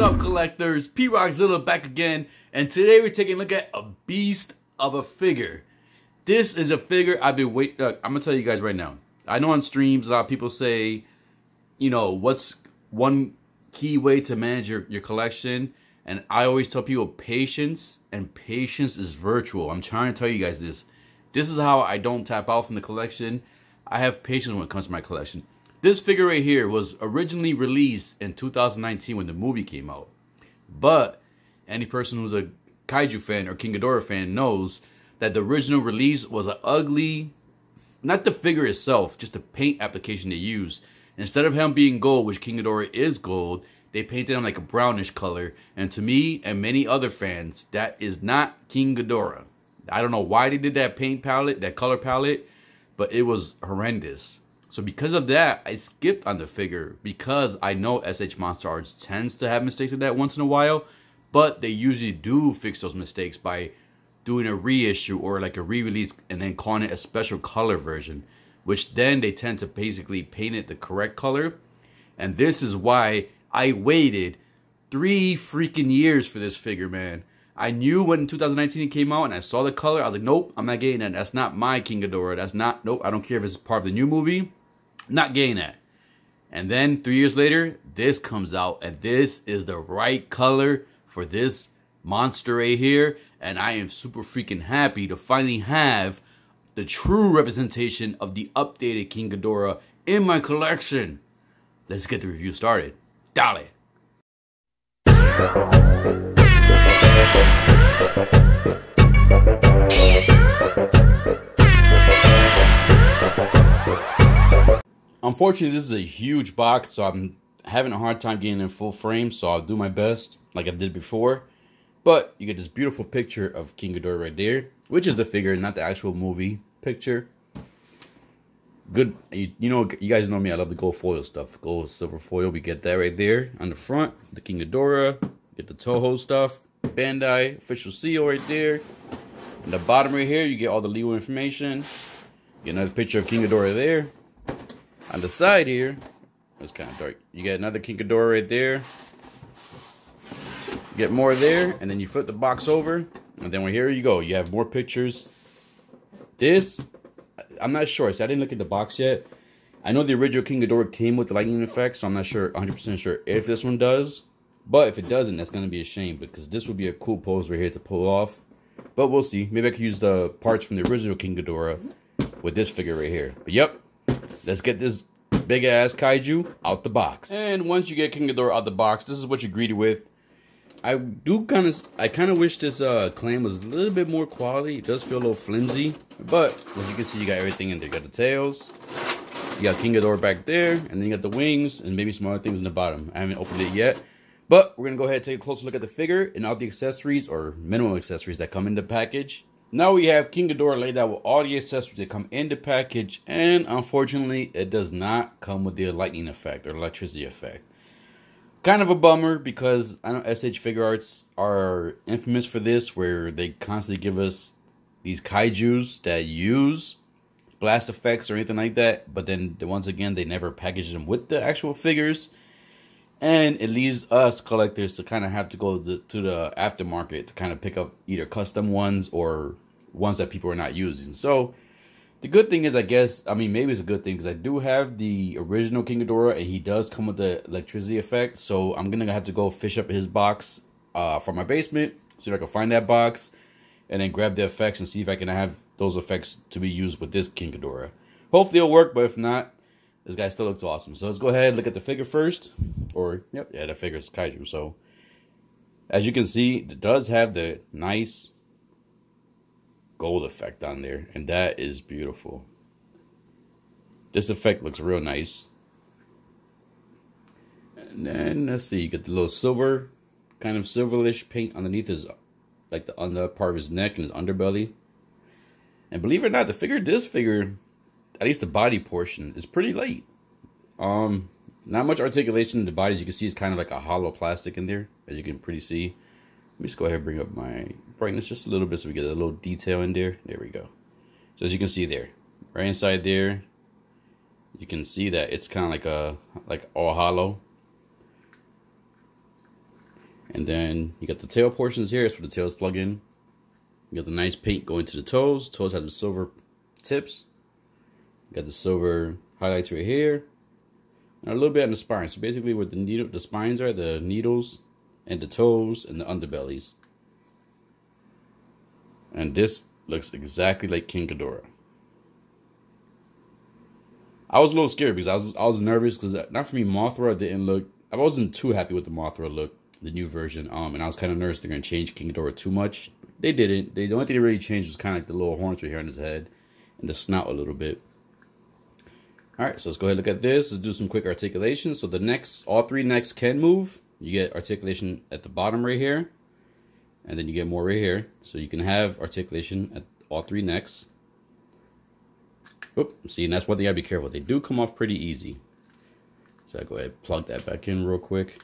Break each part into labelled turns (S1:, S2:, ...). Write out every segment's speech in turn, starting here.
S1: up, collectors? P-Rockzilla back again, and today we're taking a look at a beast of a figure. This is a figure I've been waiting. I'm gonna tell you guys right now. I know on streams a lot of people say, you know, what's one key way to manage your collection, and I always tell people patience, and patience is virtual. I'm trying to tell you guys this. This is how I don't tap out from the collection. I have patience when it comes to my collection. This figure right here was originally released in 2019 when the movie came out. But any person who's a kaiju fan or King Ghidorah fan knows that the original release was an ugly, not the figure itself, just the paint application they used. Instead of him being gold, which King Ghidorah is gold, they painted him like a brownish color. And to me and many other fans, that is not King Ghidorah. I don't know why they did that paint palette, that color palette, but it was horrendous. So because of that, I skipped on the figure because I know S.H.MonsterArts tends to have mistakes like that once in a while, but they usually do fix those mistakes by doing a reissue or like a re-release and then calling it a special color version, which then they tend to basically paint it the correct color. And this is why I waited 3 freaking years for this figure, man. I knew when 2019 it came out and I saw the color, I was like, nope, I'm not getting that. That's not my King Ghidorah. That's not, nope, I don't care if it's part of the new movie. Not getting that. And then 3 years later, this comes out, and this is the right color for this monster right here. And I am super freaking happy to finally have the true representation of the updated King Ghidorah in my collection. Let's get the review started. Dale. Unfortunately, this is a huge box, so I'm having a hard time getting in full frame, so I'll do my best like I did before. But you get this beautiful picture of King Ghidorah right there, which is the figure, not the actual movie picture. Good, you know, you guys know me, I love the gold foil stuff. Gold, silver foil, we get that right there. On the front, the King Ghidorah, get the Toho stuff, Bandai official seal right there. On the bottom right here, you get all the legal information. Get another picture of King Ghidorah there. On the side here, it's kind of dark. You get another King Ghidorah right there. You get more there, and then you flip the box over, and then here you go. You have more pictures. This, I'm not sure. So I didn't look at the box yet. I know the original King Ghidorah came with the lightning effect, so I'm not sure, 100% sure if this one does. But if it doesn't, that's going to be a shame, because this would be a cool pose right here to pull off. But we'll see. Maybe I could use the parts from the original King Ghidorah with this figure right here. But yep. Let's get this big ass kaiju out the box. And once you get King Ghidorah out the box, this is what you're greeted with. I kind of wish this clam was a little bit more quality. It does feel a little flimsy, but as you can see, you got everything in there. You got the tails, you got King Ghidorah back there, and then you got the wings and maybe some other things in the bottom. I haven't opened it yet, but we're gonna go ahead and take a closer look at the figure and all the accessories or minimum accessories that come in the package. Now we have King Ghidorah laid out with all the accessories that come in the package, and unfortunately, it does not come with the lightning effect or electricity effect. Kind of a bummer, because I know SH Figure Arts are infamous for this, where they constantly give us these kaijus that use blast effects or anything like that, but then once again, they never package them with the actual figures. And it leaves us collectors to kind of have to go to the aftermarket to kind of pick up either custom ones or ones that people are not using. So the good thing is, I guess, I mean, maybe it's a good thing, because I do have the original King Ghidorah, and he does come with the electricity effect. So I'm going to have to go fish up his box from my basement, see if I can find that box, and then grab the effects and see if I can have those effects to be used with this King Ghidorah. Hopefully it'll work, but if not, this guy still looks awesome. So let's go ahead and look at the figure first. Or, yep, yeah, the figure's kaiju. So, as you can see, it does have the nice gold effect on there. And that is beautiful. This effect looks real nice. And then, let's see, you get the little silver, kind of silverish paint underneath his, like the under part of his neck and his underbelly. And believe it or not, this figure, at least the body portion, is pretty light. Not much articulation in the body. As you can see, it's kind of like a hollow plastic in there, as you can pretty see. Let me just go ahead and bring up my brightness just a little bit so we get a little detail in there. There we go. So as you can see there, right inside there, you can see that it's kind of like all hollow. And then you got the tail portions here. That's where the tails plug in. You got the nice paint going to the toes. Toes have the silver tips. You got the silver highlights right here. And a little bit on the spine. So basically where the spines are, the needles and the toes and the underbellies. And this looks exactly like King Ghidorah. I was a little scared because I was nervous because not for me, Mothra didn't look. I wasn't too happy with the Mothra look, the new version. And I was kind of nervous they're gonna change King Ghidorah too much. They didn't. The only thing they really changed was kind of like the little horns right here on his head and the snout a little bit. All right, so let's go ahead and look at this. Let's do some quick articulation. So the necks, all three necks can move. You get articulation at the bottom right here, and then you get more right here. So you can have articulation at all three necks. Oop, see, and that's one thing I gotta be careful. They do come off pretty easy. So I go ahead and plug that back in real quick.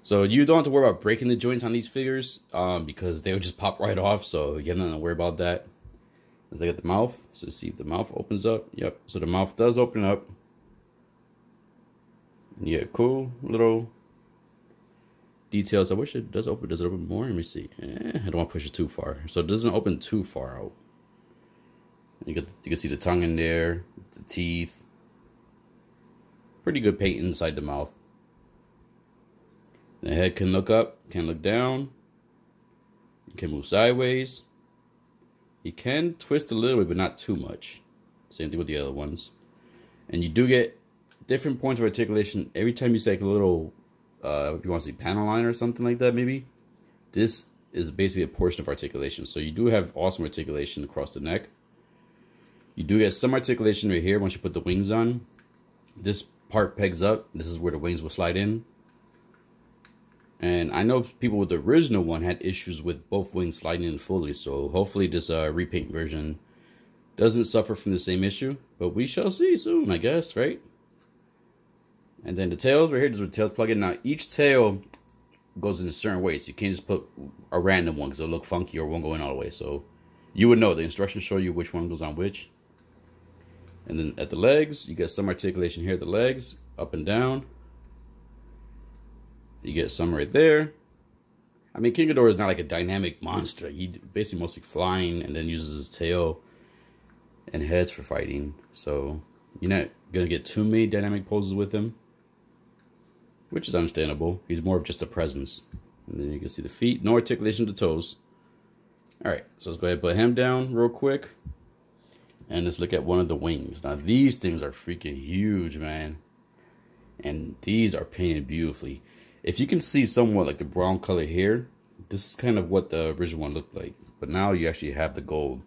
S1: So you don't have to worry about breaking the joints on these figures because they would just pop right off. So you have nothing to worry about that. Let's look at the mouth. So let's see if the mouth opens up. Yep. So the mouth does open up. Yeah, cool little details. I wish it does open. Does it open more? Let me see. I don't want to push it too far. So it doesn't open too far out. You can see the tongue in there, the teeth. Pretty good paint inside the mouth. The head can look up, can look down. You can move sideways. You can twist a little bit, but not too much. Same thing with the other ones. And you do get different points of articulation every time you say like a little, if you want to say panel line or something like that, maybe. This is basically a portion of articulation. So you do have awesome articulation across the neck. You do get some articulation right here once you put the wings on. This part pegs up. This is where the wings will slide in. And I know people with the original one had issues with both wings sliding in fully. So hopefully this repaint version doesn't suffer from the same issue. But we shall see soon, I guess, right? And then the tails right here, there's a tails plug in. Now each tail goes in a certain way. So you can't just put a random one because it'll look funky or won't go in all the way. So you would know. The instructions show you which one goes on which. And then at the legs, you get some articulation here at the legs, up and down. You get some right there. I mean, King Ghidorah is not like a dynamic monster. He basically mostly flying and then uses his tail and heads for fighting. So you're not going to get too many dynamic poses with him, which is understandable. He's more of just a presence. And then you can see the feet, no articulation to the toes. All right, so let's go ahead and put him down real quick. And let's look at one of the wings. Now, these things are freaking huge, man. And these are painted beautifully. If you can see somewhat like the brown color here, this is kind of what the original one looked like. But now you actually have the gold.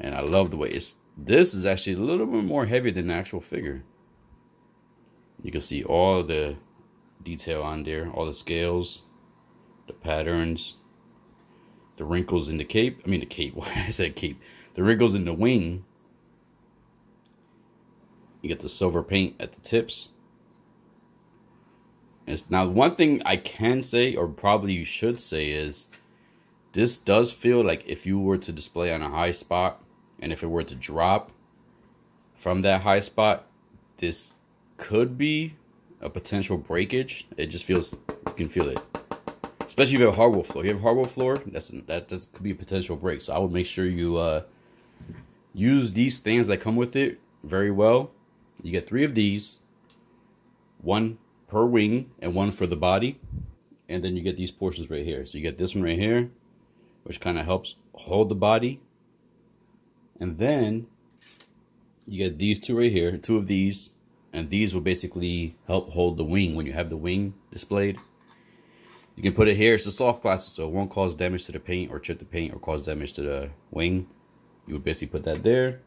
S1: And I love the way this is actually a little bit more heavy than the actual figure. You can see all the detail on there, all the scales, the patterns, the wrinkles in the cape. I mean the cape, why I said cape. The wrinkles in the wing. You get the silver paint at the tips. Now, one thing I can say, or probably you should say, is this does feel like if you were to display on a high spot, and if it were to drop from that high spot, this could be a potential breakage. It just feels, you can feel it. Especially if you have a hardwood floor. If you have a hardwood floor, that could be a potential break. So I would make sure you use these stands that come with it very well. You get 3 of these. 1 per wing and 1 for the body, and then you get these portions right here. So you get this one right here, which kind of helps hold the body, and then you get these 2 right here, 2 of these, and these will basically help hold the wing when you have the wing displayed. You can put it here. It's a soft plastic, so it won't cause damage to the paint or chip the paint or cause damage to the wing. You would basically put that there,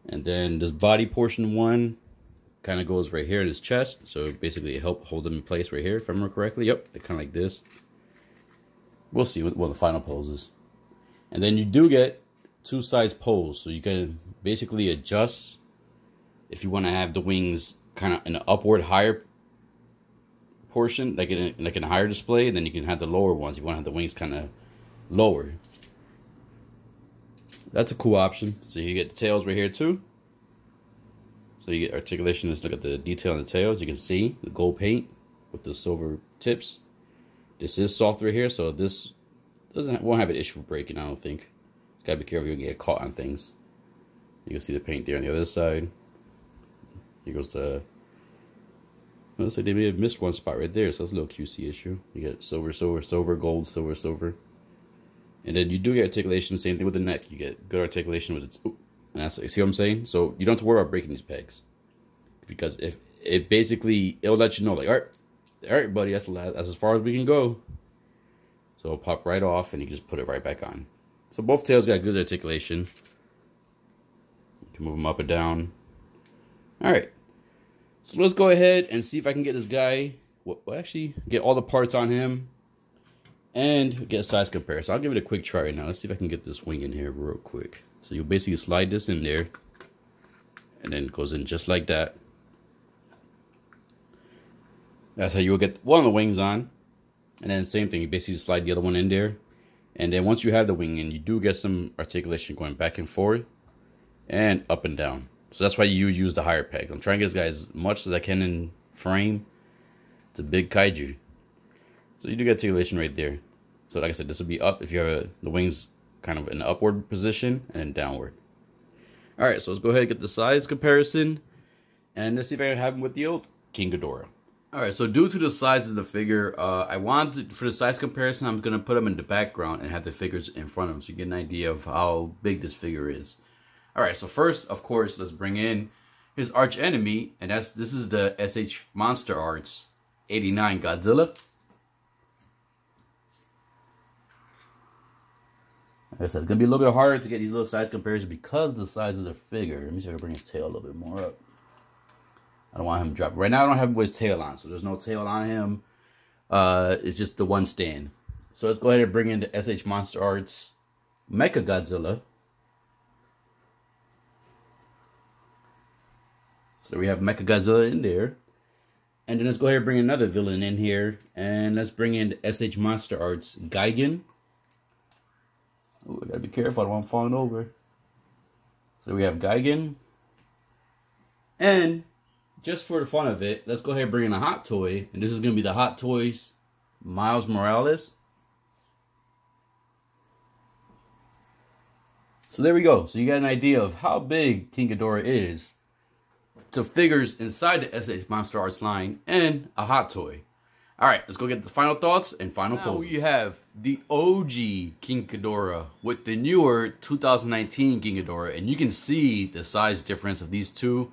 S1: and then this body portion one kind of goes right here in his chest, so basically it helps hold him in place right here, if I remember correctly. Yep, kind of like this. We'll see what the final pose is. And then you do get 2 size pose, so you can basically adjust if you want to have the wings kind of in an upward higher portion, like in a higher display, and then you can have the lower ones. You want to have the wings kind of lower. That's a cool option. So you get the tails right here too. So you get articulation. Let's look at the detail on the tails. You can see the gold paint with the silver tips. This is soft right here, so this won't have an issue with breaking, I don't think. Just gotta be careful you don't get caught on things. You can see the paint there on the other side. Here goes the... Looks like they may have missed one spot right there, so that's a little QC issue. You get silver, silver, silver, gold, silver, silver. And then you do get articulation, same thing with the neck. You get good articulation with its... And that's, you see what I'm saying? So you don't have to worry about breaking these pegs. Because if it basically, it'll let you know, like, all right, buddy, that's as far as we can go. So it'll pop right off, and you can just put it right back on. So both tails got good articulation. You can move them up and down. All right. So let's go ahead and see if I can get this guy, well, actually, get all the parts on him and get a size comparison. I'll give it a quick try right now. Let's see if I can get this wing in here real quick. So you'll basically slide this in there, and then it goes in just like that. That's how you'll get one of the wings on. And then same thing, you basically slide the other one in there. And then once you have the wing in, you do get some articulation going back and forth and up and down. So that's why you use the higher pegs. I'm trying to get this guy as much as I can in frame. It's a big kaiju. So you do get articulation right there. So like I said, this will be up if you have the wings kind of in the upward position and then downward. All right, so let's go ahead and get the size comparison. And let's see if I can have him with the old King Ghidorah. All right, so due to the size of the figure, I wanted, for the size comparison, I'm going to put him in the background and have the figures in front of him so you get an idea of how big this figure is. All right, so first, of course, let's bring in his arch enemy, and this is the S.H.MonsterArts 89 Godzilla. Like I said, it's going to be a little bit harder to get these little size comparisons because of the size of the figure. Let me see if I can bring his tail a little bit more up. I don't want him to drop. Right now, I don't have his tail on, so there's no tail on him. It's just the one stand. So let's go ahead and bring in the S.H.MonsterArts Mecha Godzilla. So we have Mecha Godzilla in there. And then let's go ahead and bring another villain in here. And let's bring in the S.H.MonsterArts Gigan. Oh, I gotta be careful, I don't want him falling over. So we have Gigan. And just for the fun of it, let's go ahead and bring in a hot toy. And this is going to be the Hot Toys Miles Morales. So there we go. So you got an idea of how big King Ghidorah is to figures inside the S.H.MonsterArts line and a hot toy. All right, let's go get the final thoughts and final poses. Now we have the OG King Ghidorah with the newer 2019 King Ghidorah. And you can see the size difference of these two.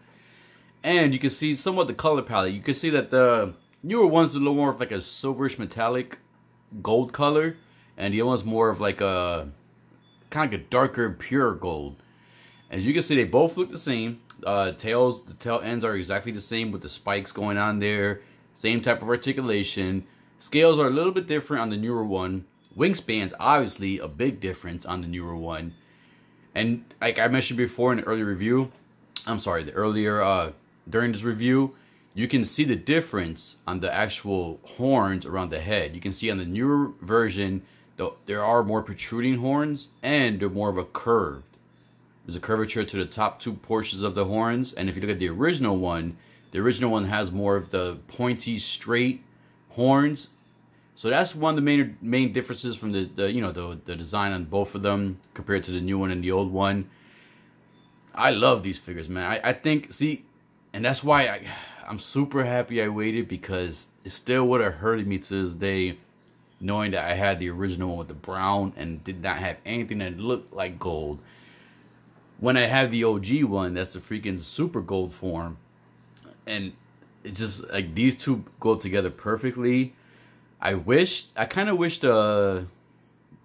S1: And you can see somewhat the color palette. You can see that the newer one's a little more of like a silverish metallic gold color. And the other one's more of like a kind of like a darker pure gold. As you can see, they both look the same. The tail ends are exactly the same with the spikes going on there. Same type of articulation. Scales are a little bit different on the newer one. Wingspans, obviously, a big difference on the newer one. And like I mentioned before in the earlier review, during this review, you can see the difference on the actual horns around the head. You can see on the newer version, there are more protruding horns and they're more of a curved. There's a curvature to the top two portions of the horns. And if you look at the original one has more of the pointy, straight horns. So that's one of the main differences from the design on both of them compared to the new one and the old one. I love these figures, man. I think, see, and that's why I'm super happy I waited, because it still would have hurted me to this day knowing that I had the original one with the brown and did not have anything that looked like gold. When I have the OG one, that's the freaking super gold form. And it's just like these two go together perfectly. I kind of wish the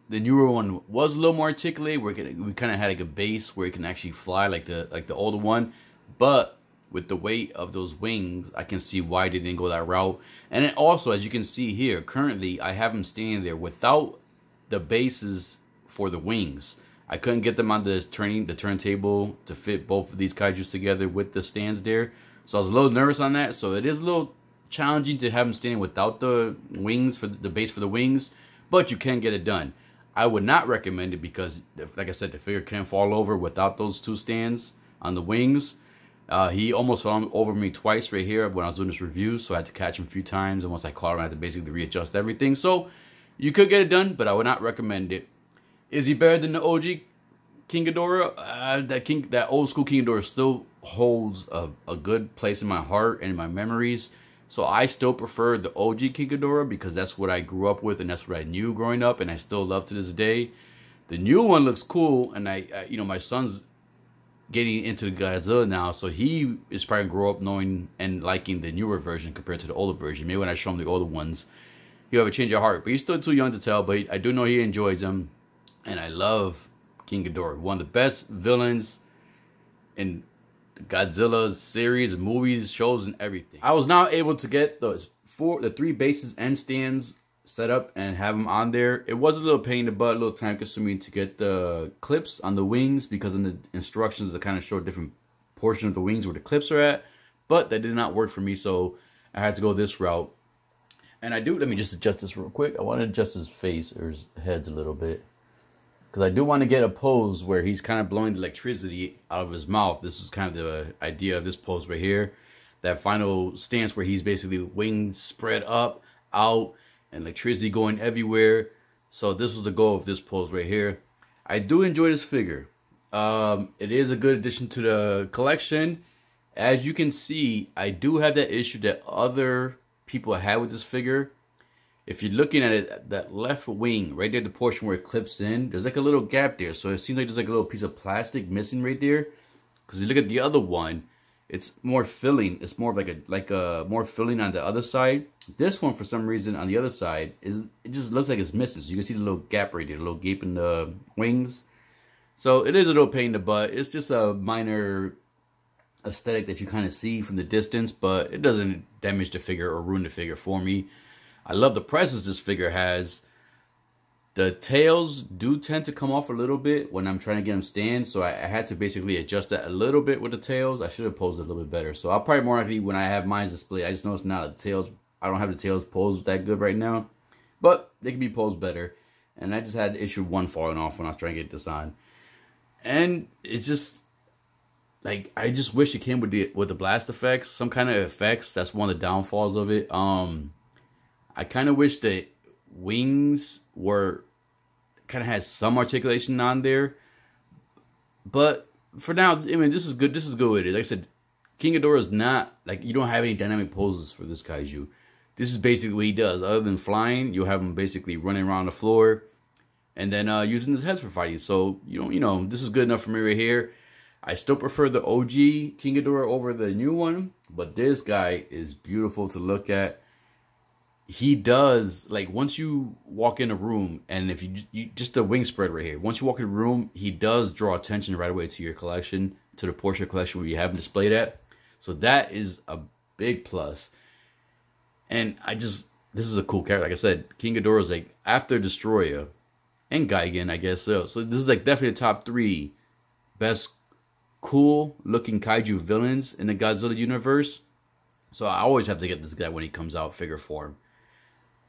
S1: newer one was a little more articulated, where we kind of had like a base where it can actually fly like the older one. But with the weight of those wings, I can see why they didn't go that route. And then also, as you can see here, currently I have them standing there without the bases for the wings. I couldn't get them on the turntable to fit both of these kaijus together with the stands there. So I was a little nervous on that. So it is a little challenging to have them standing without the wings, for the base for the wings. But you can get it done. I would not recommend it because, like I said, the figure can fall over without those two stands on the wings. He almost fell over me twice right here when I was doing this review, so I had to catch him a few times, and once I caught him, I had to basically readjust everything. So you could get it done, but I would not recommend it. Is he better than the OG King Ghidorah? That old school King Ghidorah still holds a good place in my heart and in my memories. So I still prefer the OG King Ghidorah because that's what I grew up with and that's what I knew growing up, and I still love to this day. The new one looks cool, and I you know, my son's getting into the Godzilla now, so he is probably gonna grow up knowing and liking the newer version compared to the older version. Maybe when I show him the older ones, he'll have a change of heart. But he's still too young to tell. But I do know he enjoys them, and I love King Ghidorah, one of the best villains in the Godzilla series, movies, shows, and everything. I was now able to get the 3 bases and stands set up and have them on there. It was a little pain in the butt, a little time consuming to get the clips on the wings because in the instructions they kind of show a different portion of the wings where the clips are at, but that did not work for me, so I had to go this route. And let me just adjust this real quick. I want to adjust his face or his heads a little bit because I do want to get a pose where he's kind of blowing the electricity out of his mouth. This is kind of the idea of this pose right here, that final stance where he's basically wings spread up, out, and electricity going everywhere. So this was the goal of this pose right here. I do enjoy this figure. It is a good addition to the collection. As you can see, I do have that issue that other people had with this figure. If you're looking at it, that left wing, right there, the portion where it clips in, there's like a little gap there. So it seems like there's like a little piece of plastic missing right there. Because you look at the other one, it's more filling. It's more like a more filling on the other side. This one, for some reason, on the other side, it just looks like it's missing. So you can see the little gap right there, the little gape in the wings. So it is a little pain in the butt. It's just a minor aesthetic that you kind of see from the distance, but it doesn't damage the figure or ruin the figure for me. I love the presence this figure has. The tails do tend to come off a little bit when I'm trying to get them stand, so I had to basically adjust that a little bit with the tails. I should have posed it a little bit better. So I'll probably more likely, when I have mine displayed, I just noticed now the tails, I don't have the tails posed that good right now, but they can be posed better. And I just had issue 1 falling off when I was trying to get this on. And it's just, like, I just wish it came with the blast effects, some kind of effects. That's one of the downfalls of it. I kind of wish that wings were kind of had some articulation on there, but for now, I mean, this is good. This is good with it. Like I said, King Ghidorah is not like, you don't have any dynamic poses for this kaiju. This is basically what he does. Other than flying, you'll have him basically running around the floor and then using his heads for fighting. So you know, this is good enough for me right here. I still prefer the OG King Ghidorah over the new one, but this guy is beautiful to look at. He does, like, once you walk in a room, and if you just the wing spread right here, once you walk in the room, he does draw attention right away to your collection, to the portion of collection where you have him displayed at. So that is a big plus. And this is a cool character. Like I said, King Ghidorah is like after Destroyer and Gigan, I guess so. So this is like definitely the top 3 best cool looking kaiju villains in the Godzilla universe. So I always have to get this guy when he comes out figure form.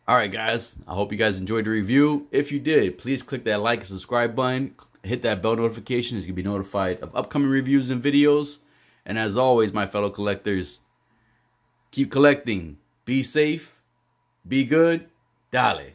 S1: Alright guys, I hope you guys enjoyed the review. If you did, please click that like and subscribe button. Hit that bell notification so you can be notified of upcoming reviews and videos. And as always, my fellow collectors, keep collecting. Be safe. Be good. Dale.